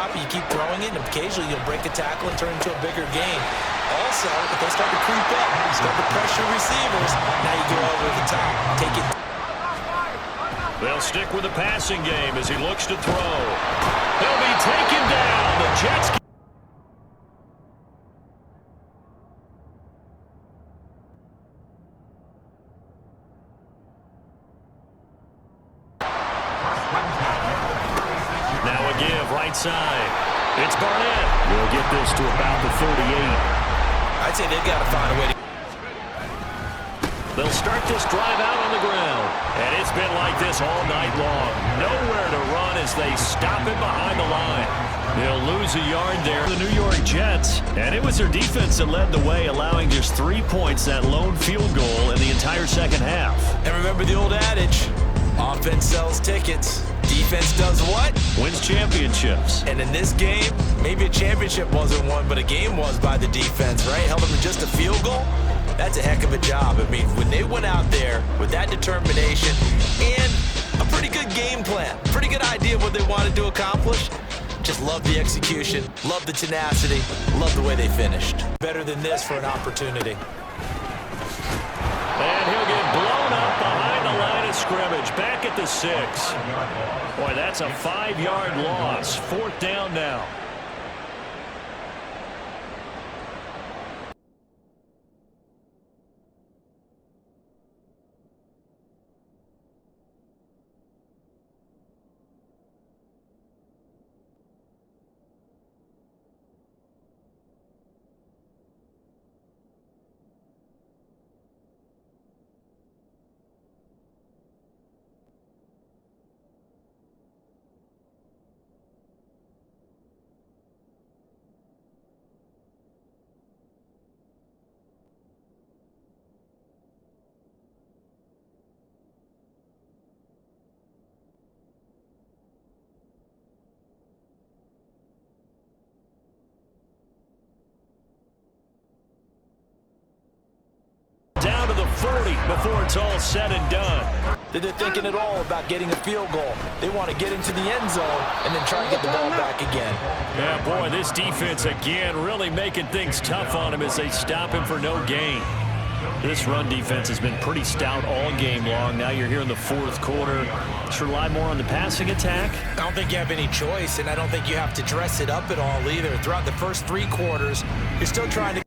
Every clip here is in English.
stop it, you keep throwing it, and occasionally you'll break a tackle and turn it into a bigger gain. Also, if they start to creep up, you start to pressure receivers, now you go over the top. Take it. They'll stick with the passing game as he looks to throw. He'll be taken down. The Jets. Now a give right side. It's Barnett. We'll get this to about the 38. I'd say they've got to find a way to. They'll start this drive out on the ground. And it's been like this all night long. Nowhere to run as they stop him behind the line. They'll lose a yard there. The New York Jets. And it was their defense that led the way, allowing just 3 points, that lone field goal in the entire second half. And remember the old adage, offense sells tickets. Defense does what? Wins championships. And in this game, maybe a championship wasn't won, but a game was by the defense, right? Held them to just a field goal. That's a heck of a job. I mean, when they went out there with that determination and a pretty good game plan, pretty good idea of what they wanted to accomplish, just love the execution, love the tenacity, love the way they finished. Better than this for an opportunity. And he'll get blown up behind the line of scrimmage, back at the 6. Boy, that's a 5-yard loss. 4th down now. Down to the 40 before it's all said and done. They're thinking at all about getting a field goal. They want to get into the end zone and then try to get the ball back again. Yeah, boy, this defense again really making things tough on him as they stop him for no gain. This run defense has been pretty stout all game long. Now you're here in the 4th quarter. Should rely more on the passing attack. I don't think you have any choice, and I don't think you have to dress it up at all either. Throughout the first 3 quarters, you're still trying to.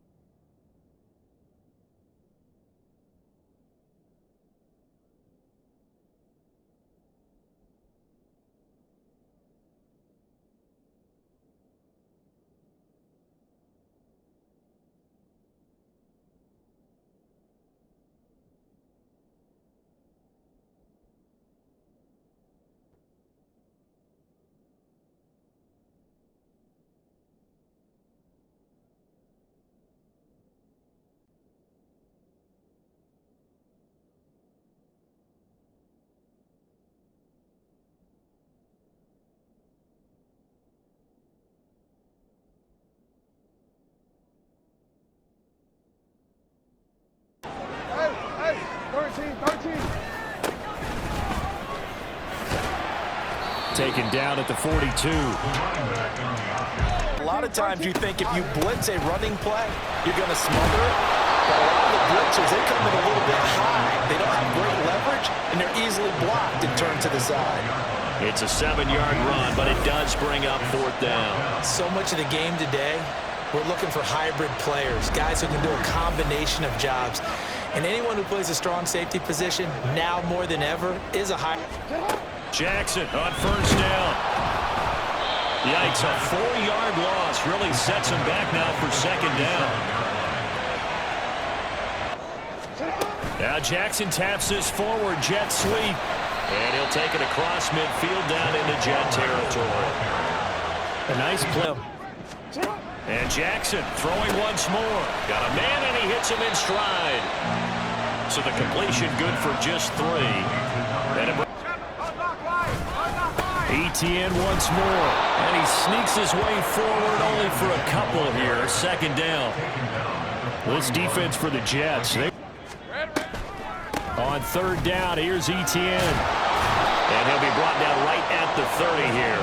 Taken down at the 42. A lot of times you think if you blitz a running play, you're going to smother it. But a lot of the blitzers, they come in a little bit high. They don't have great leverage, and they're easily blocked and turned to the side. It's a 7-yard run, but it does bring up 4th down. So much of the game today, we're looking for hybrid players, guys who can do a combination of jobs. And anyone who plays a strong safety position, now more than ever, is a high. Jackson on 1st down. Yikes, a 4-yard loss really sets him back now for 2nd down. Now Jackson taps this forward jet sweep. And he'll take it across midfield down into Jet territory. A nice play. And Jackson throwing once more. Got a man and he hits him in stride. So the completion good for just 3. And Etienne once more. And he sneaks his way forward only for a couple here. 2nd down. This defense for the Jets. On 3rd down, here's Etienne. And he'll be brought down right at the 30 here.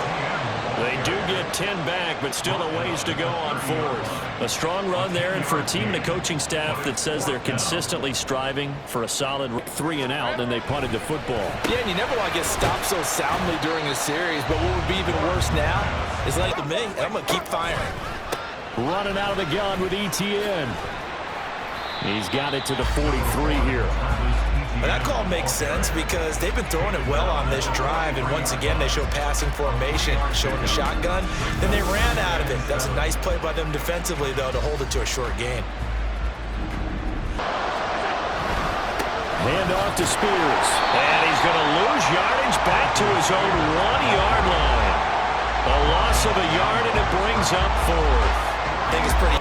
They do get 10 back, but still a ways to go on fourth. A strong run there, and for a team and a coaching staff that says they're consistently striving for a solid 3 and out, and they punted the football. Yeah, and you never want to get stopped so soundly during a series, but what would be even worse now is like to me, I'm going to keep firing. Running out of the gun with Etienne. He's got it to the 43 here. But that call makes sense because they've been throwing it well on this drive, and once again they show passing formation, showing the shotgun. Then they ran out of it. That's a nice play by them defensively, though, to hold it to a short gain. Hand off to Spears. And he's going to lose yardage back to his own 1-yard line. A loss of a yard, and it brings up fourth. I think it's pretty.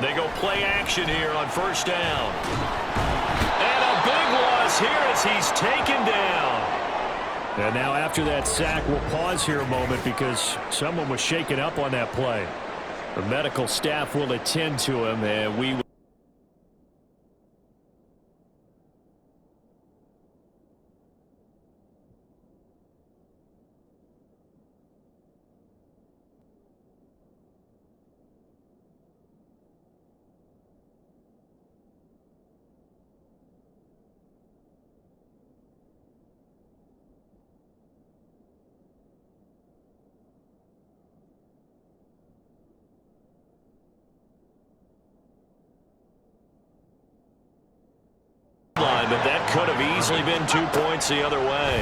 They go play action here on first down. And a big loss here as he's taken down. And now after that sack, we'll pause here a moment because someone was shaken up on that play. The medical staff will attend to him, and we will. But that could have easily been 2 points the other way.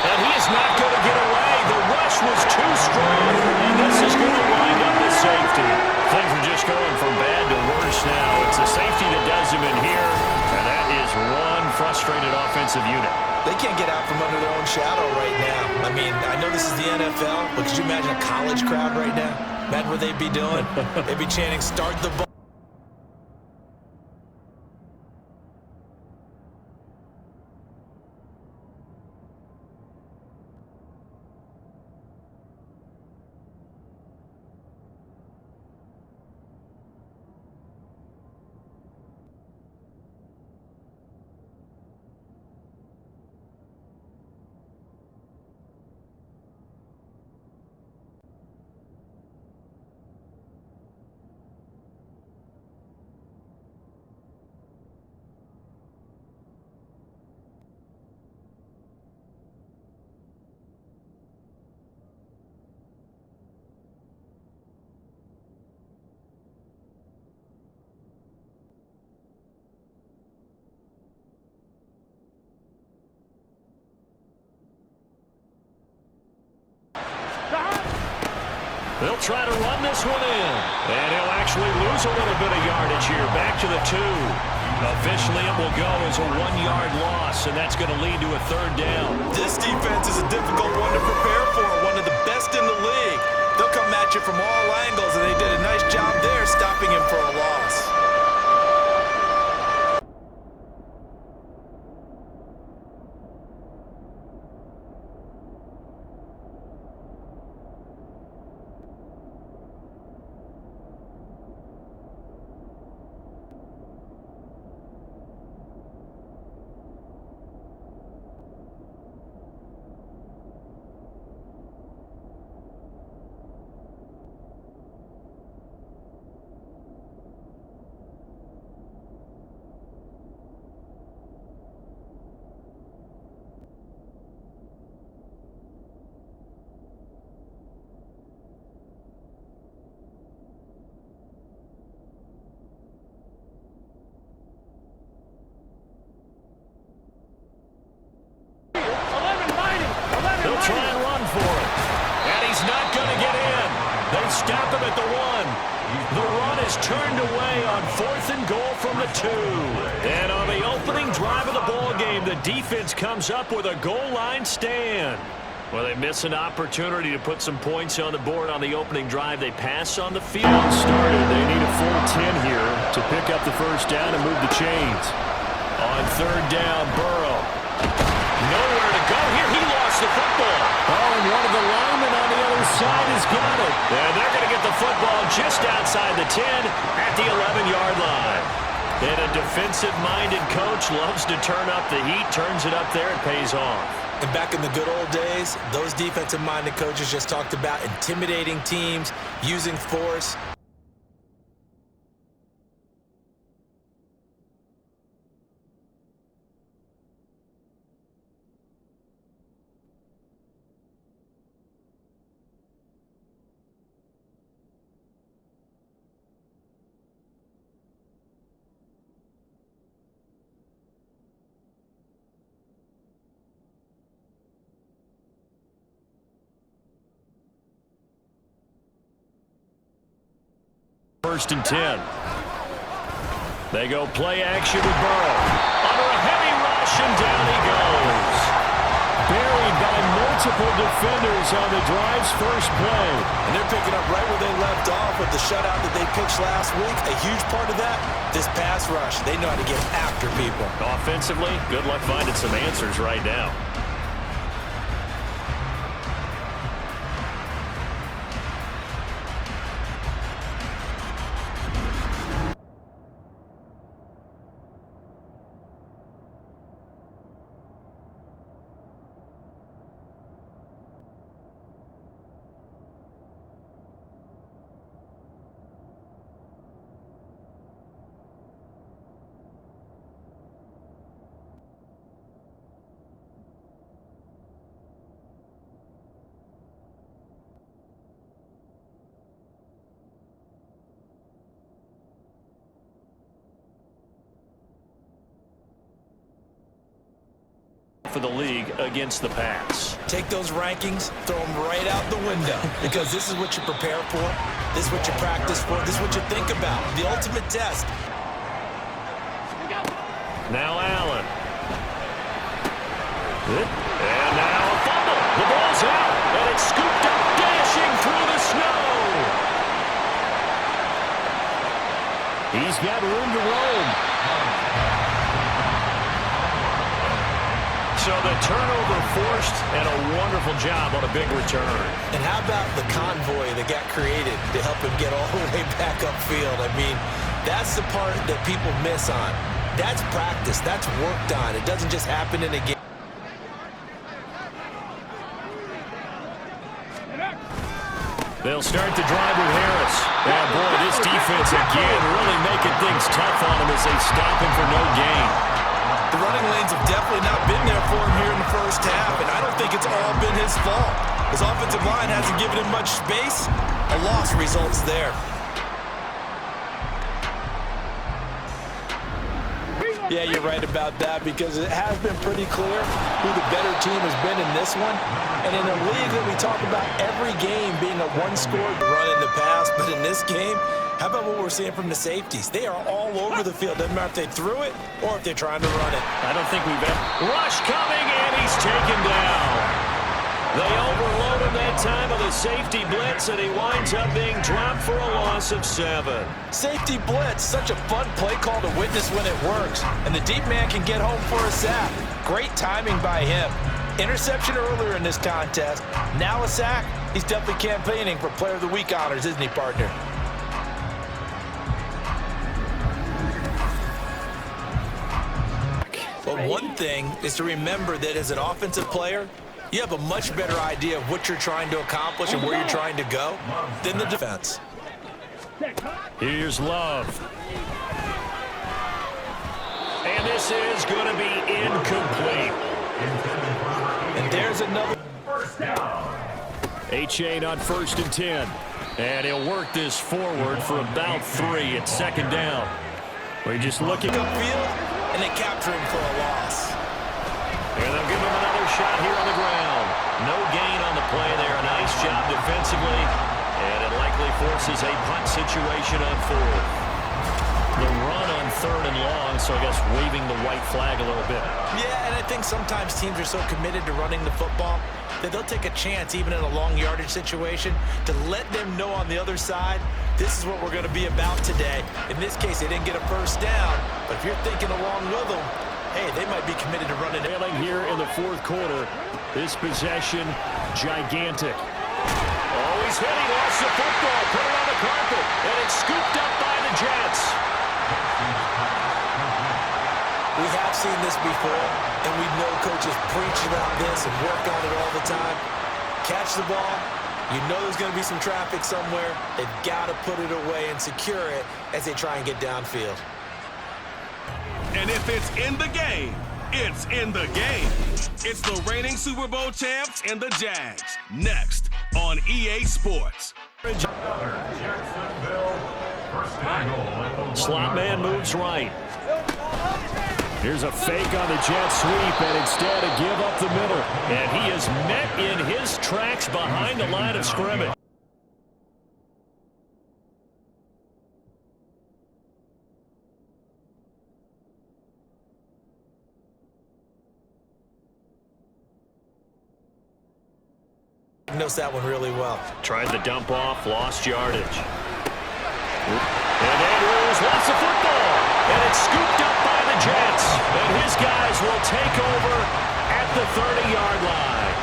And he is not going to get away. The rush was too strong, and this is going to wind up the safety. Things are just going from bad to worse now. It's a safety that does him in here, and that is one frustrated offensive unit. They can't get out from under their own shadow right now. I mean, I know this is the NFL, but could you imagine a college crowd right now? Imagine what they'd be doing. They'd be chanting, "Start the ball." They'll try to run this one in. And he'll actually lose a little bit of yardage here. Back to the 2. Officially, it will go as a 1-yard loss, and that's going to lead to a third down. This defense is a difficult one to prepare for, one of the best in the league. They'll come at you from all angles, and they did a nice job there stopping him for a loss. Try and run for it. And he's not going to get in. They stop him at the 1. The run is turned away on 4th and goal from the 2. And on the opening drive of the ball game, the defense comes up with a goal line stand. Well, they miss an opportunity to put some points on the board on the opening drive. They pass on the field. Started. They need a full 10 here to pick up the first down and move the chains. On third down, Burrow. Nowhere to go here. He lost the football. Oh, and one of the linemen on the other side has got it. And they're going to get the football just outside the 10 at the 11-yard line. And a defensive-minded coach loves to turn up the heat, turns it up there, it pays off. And back in the good old days, those defensive-minded coaches just talked about intimidating teams, using force. First and 10. They go play action with Burrow. Under a heavy rush, and down he goes. Buried by multiple defenders on the drive's first play. And they're picking up right where they left off with the shutout that they pitched last week. A huge part of that, this pass rush. They know how to get after people. Offensively, good luck finding some answers right now. For the league against the pass. Take those rankings, throw them right out the window, because this is what you prepare for, this is what you practice for, this is what you think about, the ultimate test. Now Allen. And now a fumble. The ball's out, and it's scooped up, dashing through the snow. He's got room to roam. So the turnover forced, and a wonderful job on a big return. And how about the convoy that got created to help him get all the way back upfield? I mean, that's the part that people miss on. That's practice. That's worked on. It doesn't just happen in a game. They'll start the drive with Harris. And boy, this defense again really making things tough on him as they stop him for no gain. The running lanes have definitely not been there for him here in the first half, and I don't think it's all been his fault. His offensive line hasn't given him much space. A loss results there. Yeah, you're right about that, because it has been pretty clear who the better team has been in this one. And in a league that we talk about every game being a one-score run in the past, but in this game, how about what we're seeing from the safeties? They are all over the field. Doesn't matter if they threw it or if they're trying to run it. I don't think we've ever... Rush coming, and he's taken down. They overload him that time of the safety blitz, and he winds up being dropped for a loss of 7. Safety blitz, such a fun play call to witness when it works. And the deep man can get home for a sack. Great timing by him. Interception earlier in this contest. Now a sack. He's definitely campaigning for Player of the Week honors, isn't he, partner? But one thing is to remember that as an offensive player, you have a much better idea of what you're trying to accomplish and where you're trying to go than the defense. Here's Love. And this is going to be incomplete. And there's another. Achane on 1st and 10. And he'll work this forward for about 3 at 2nd down. We're just looking upfield, and they capture him for a loss. And they'll give him another shot here on the ground. No gain on the play there. A nice job defensively. And it likely forces a punt situation on 4th. The run on 3rd and long, so I guess waving the white flag a little bit. Yeah, and I think sometimes teams are so committed to running the football that they'll take a chance, even in a long yardage situation, to let them know on the other side, this is what we're going to be about today. In this case, they didn't get a first down, but if you're thinking along with them, hey, they might be committed to running. Trailing here in the 4th quarter. This possession, gigantic. Oh, he's hit. He lost the football. Put it on the carpet. And it's scooped up by the Jets. We have seen this before, and we know coaches preach about this and work on it all the time. Catch the ball. You know there's going to be some traffic somewhere. They've got to put it away and secure it as they try and get downfield. And if it's in the game, it's in the game. It's the reigning Super Bowl champs and the Jags. Next on EA Sports. Slot man moves right. Here's a fake on the jet sweep, and instead a give up the middle. And he is met in his tracks behind the line of scrimmage. Knows that one really well. Tried the dump off, lost yardage. And Andrews wants the football. And it's scooped up by the Jets. And his guys will take over at the 30-yard line.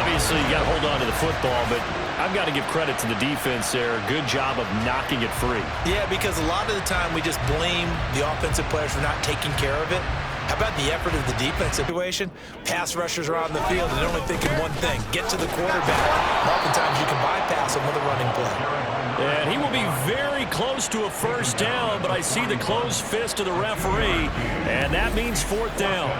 Obviously, you got to hold on to the football, but I've got to give credit to the defense there. Good job of knocking it free. Yeah, because a lot of the time we just blame the offensive players for not taking care of it. How about the effort of the defensive situation? Pass rushers are on the field, and they're only thinking one thing: get to the quarterback. Oftentimes you can bypass him with a running play. And he will be very close to a first down, but I see the closed fist of the referee, and that means fourth down.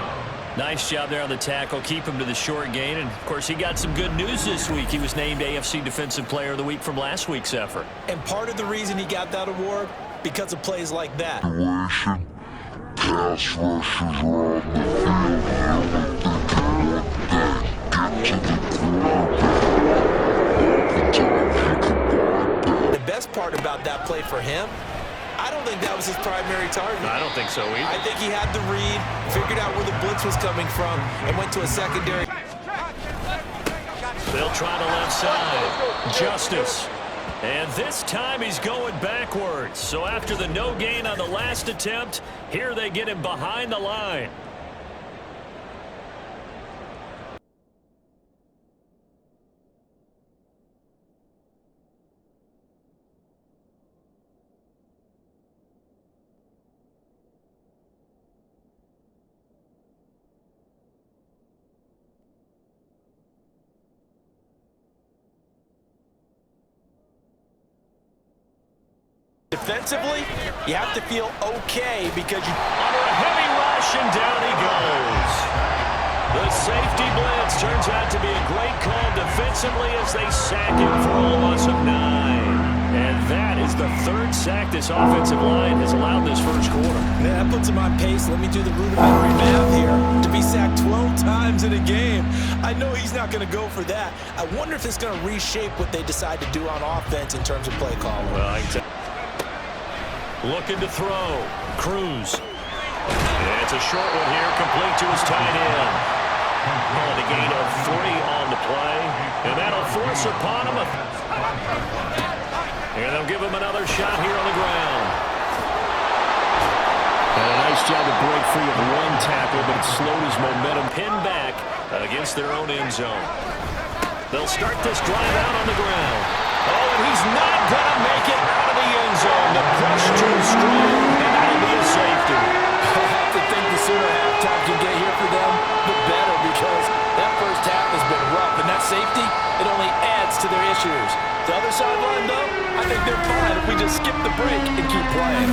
Nice job there on the tackle. Keep him to the short gain. And, of course, he got some good news this week. He was named AFC Defensive Player of the Week from last week's effort. And part of the reason he got that award, because of plays like that. Pass rushers are on the field, get to the quarterback. The best part about that play for him, I don't think that was his primary target. I don't think so either. I think he had the read, figured out where the blitz was coming from, and went to a secondary. They'll try the left side. Justice. And this time he's going backwards. So after the no gain on the last attempt, here they get him behind the line. Defensively, you have to feel okay because you... Under a heavy rush, and down he goes. The safety blitz turns out to be a great call defensively as they sack him for a loss of 9. And that is the third sack this offensive line has allowed this first quarter. Yeah, that puts him on pace. Let me do the rudimentary math here. To be sacked 12 times in a game, I know he's not going to go for that. I wonder if it's going to reshape what they decide to do on offense in terms of play calling. Well, looking to throw. Cruz. And it's a short one here, complete to his tight end. On the gain of 3 on the play. And that'll force upon him. And they'll give him another shot here on the ground. And a nice job to break free of one tackle, but it slowed his momentum. Pinned back against their own end zone. They'll start this drive out on the ground. Oh, and he's not going to make it out of the end zone. The push too strong, and that'll be a safety. I have to think the sooner halftime can get here for them, the better, because that first half has been rough, and that safety, it only adds to their issues. The other sideline, though, I think they're fine if we just skip the break and keep playing.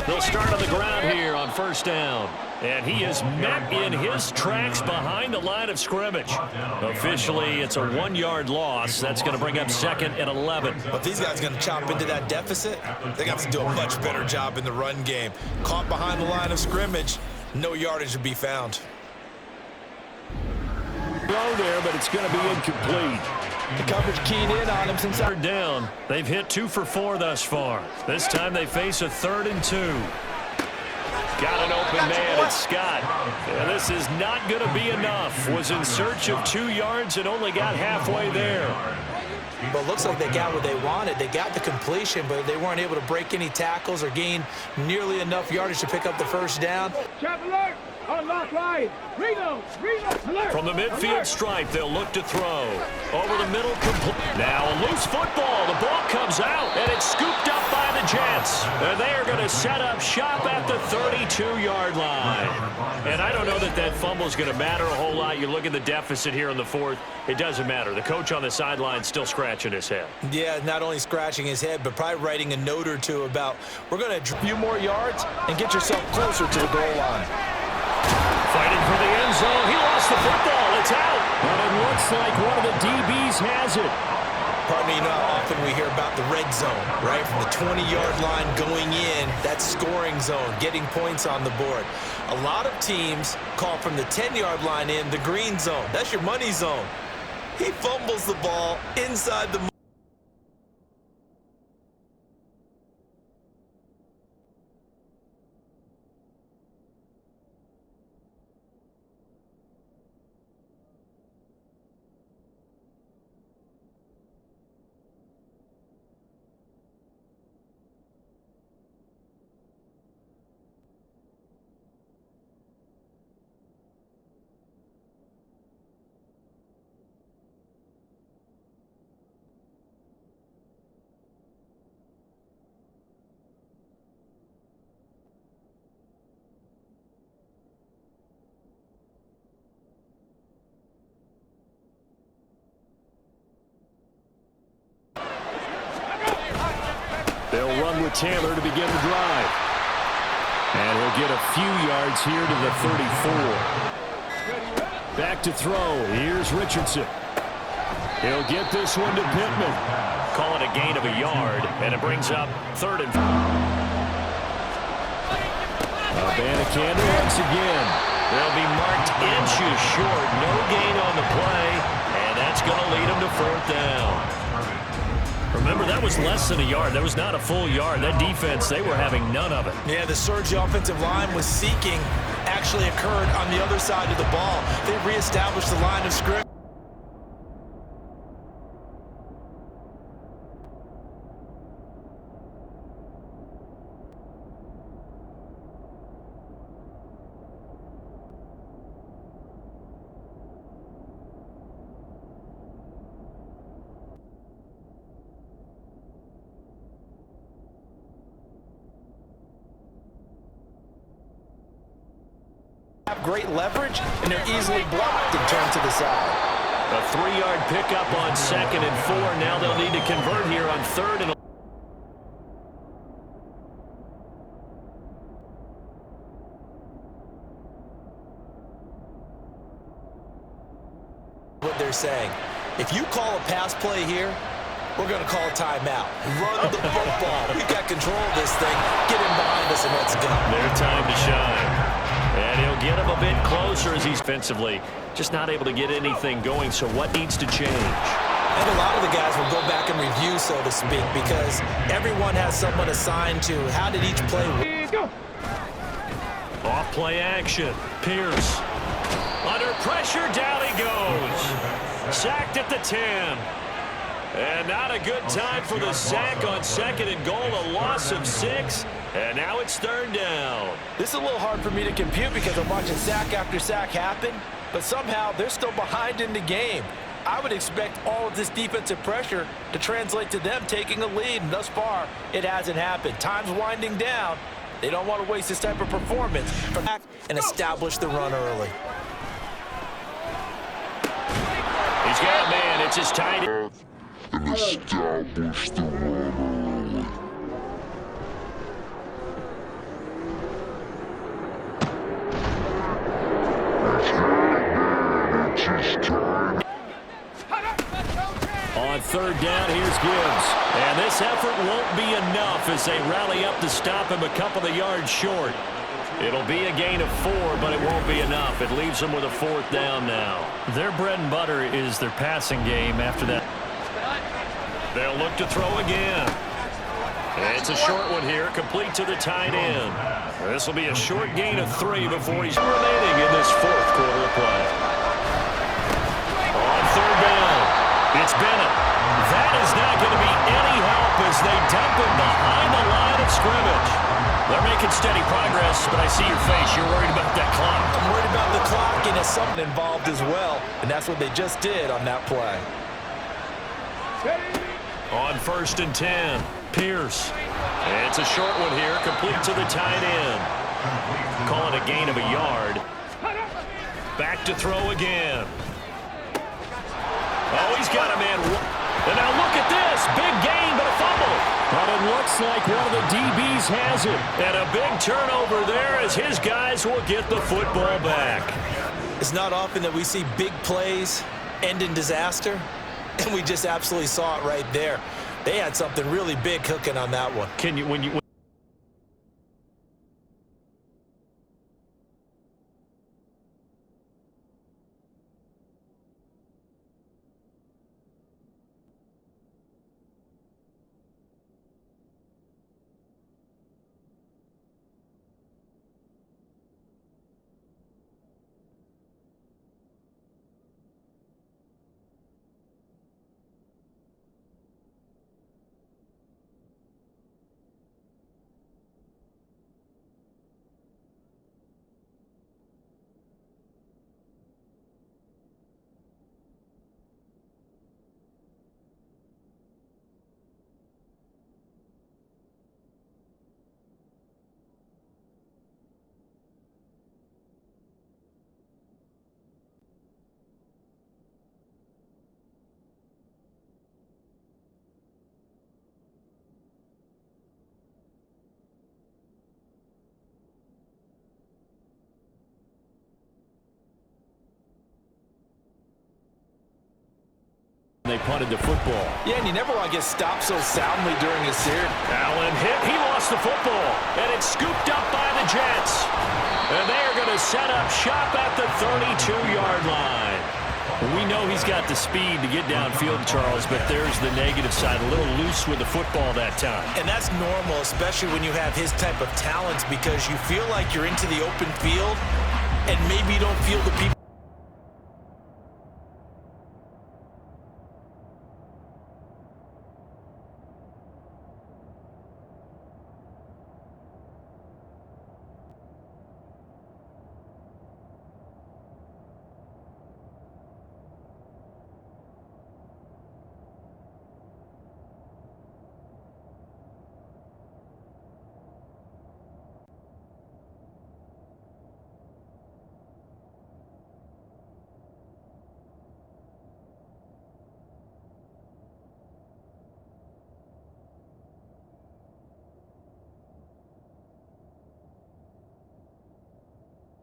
They'll start on the ground here on first down. And he is met in his tracks behind the line of scrimmage. Officially, it's a 1-yard loss. That's going to bring up 2nd and 11. But if these guys are going to chop into that deficit, they got to do a much better job in the run game. Caught behind the line of scrimmage, No yardage to be found. Throw there, but it's going to be incomplete. The coverage keyed in on him since Third down. They've hit 2 for 4 thus far. This time they face a 3rd and 2. Got an open man, it's Scott. And this is not going to be enough. Was in search of 2 yards and only got halfway there. But it looks like they got what they wanted. They got the completion, but they weren't able to break any tackles or gain nearly enough yardage to pick up the first down. From the midfield stripe, they'll look to throw. Over the middle, now a loose football. The ball comes out, and it's scooped up by the Jets. And they are going to set up shop at the 32-yard line. And I don't know that that fumble is going to matter a whole lot. You look at the deficit here in the 4th. It doesn't matter. The coach on the sideline still scratching his head. Yeah, not only scratching his head, but probably writing a note or two about we're going to few more yards and get yourself closer to the goal line. Fighting for the end zone. He lost the football. It's out. But it looks like one of the DBs has it. Pardon me, you know how often we hear about the red zone, right? From the 20-yard line going in, that's scoring zone, getting points on the board. A lot of teams call from the 10-yard line in the green zone. That's your money zone. He fumbles the ball inside the They'll run with Taylor to begin the drive. And he'll get a few yards here to the 34. Back to throw. Here's Richardson. He'll get this one to Pittman. Call it a gain of a yard, and it brings up 3rd and 4. Abanikanda once again. They'll be marked inches short. No gain on the play, and that's going to lead them to 4th down. Remember, that was less than a yard. That was not a full yard. That defense, they were having none of it. Yeah, the surge the offensive line was seeking actually occurred on the other side of the ball. They reestablished the line of scrimmage. Have great leverage, and they're easily blocked and turned to the side. A 3-yard pickup on 2nd and 4. Now they'll need to convert here on 3rd and what they're saying. If you call a pass play here, we're going to call a timeout. Run the football. We've got control of this thing. Get him behind us and let's go. Their time to shine. And he'll get him a bit closer as he's defensively just not able to get anything going. So what needs to change? And a lot of the guys will go back and review, so to speak, because everyone has someone assigned to how did each play work. Off play action. Pierce. Under pressure, down he goes. Sacked at the 10. And not a good time for the sack on 2nd and goal. A loss of 6. And now it's 3rd down. This is a little hard for me to compute because I'm watching sack after sack happen, but somehow they're still behind in the game. I would expect all of this defensive pressure to translate to them taking a lead, and thus far, it hasn't happened. Time's winding down. They don't want to waste this type of performance and establish the run early. He's got a man. It's his tight end. And establish the run early. On 3rd down, here's Gibbs. And this effort won't be enough as they rally up to stop him a couple of yards short. It'll be a gain of 4, but it won't be enough. It leaves them with a 4th down now. Their bread and butter is their passing game after that. They'll look to throw again. It's a short one here, complete to the tight end. This will be a short gain of 3 before he's remaining in this 4th quarter of play. On 3rd down, it's Bennett. That is not going to be any help as they dump him behind the line of scrimmage. They're making steady progress, but I see your face. You're worried about that clock. I'm worried about the clock, and there's something involved as well. And that's what they just did on that play. On 1st and 10, Pierce. It's a short one here, complete to the tight end. Call it a gain of a yard. Back to throw again. Oh, he's got a man. And now look at this. Big gain, but a fumble. But it looks like one of the DBs has it. And a big turnover there as his guys will get the football back. It's not often that we see big plays end in disaster, and we just absolutely saw it right there. They had something really big cooking on that one. They punted the football. Yeah, and you never want to get stopped so soundly during a series. Allen hit. He lost the football. And it's scooped up by the Jets. And they are going to set up shop at the 32-yard line. We know he's got the speed to get downfield, Charles, but there's the negative side. A little loose with the football that time. And that's normal, especially when you have his type of talents, because you feel like you're into the open field and maybe you don't feel the people.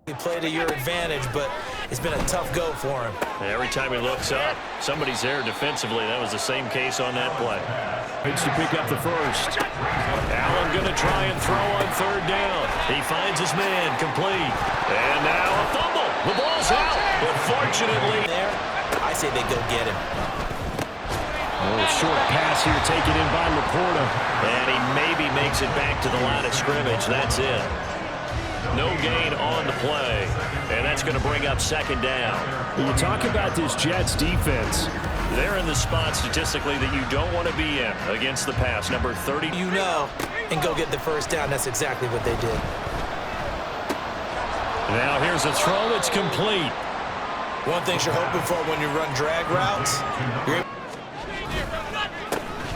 He played to your advantage, but it's been a tough go for him. Every time he looks up, somebody's there defensively. That was the same case on that play. Pitch to pick up the first. Allen going to try and throw on 3rd down. He finds his man, complete. And now a fumble. The ball's out, but fortunately. There, I say they go get him. Oh, short pass here taken in by Laporta. And he maybe makes it back to the line of scrimmage. That's it. No gain on the play, and that's going to bring up 2nd down. When you talk about this Jets defense, they're in the spot statistically that you don't want to be in against the pass, number 30. You know, and go get the 1st down. That's exactly what they did. Now here's a throw. It's complete. One thing you're hoping for when you run drag routes,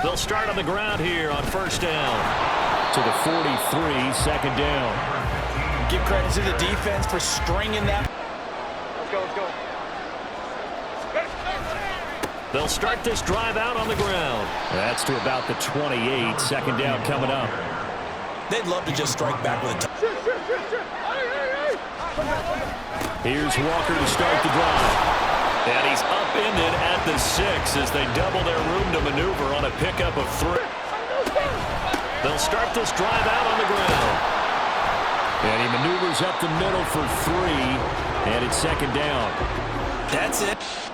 they'll start on the ground here on 1st down. To the 43, 2nd down. Give credit to the defense for stringing that. Let's go. They'll start this drive out on the ground. That's to about the 28. 2nd down coming up. They'd love to just strike back with a touch. Here's Walker to start the drive. And he's upended at the 6 as they double their room to maneuver on a pickup of 3. They'll start this drive out on the ground. And he maneuvers up the middle for 3, and it's second down. That's it.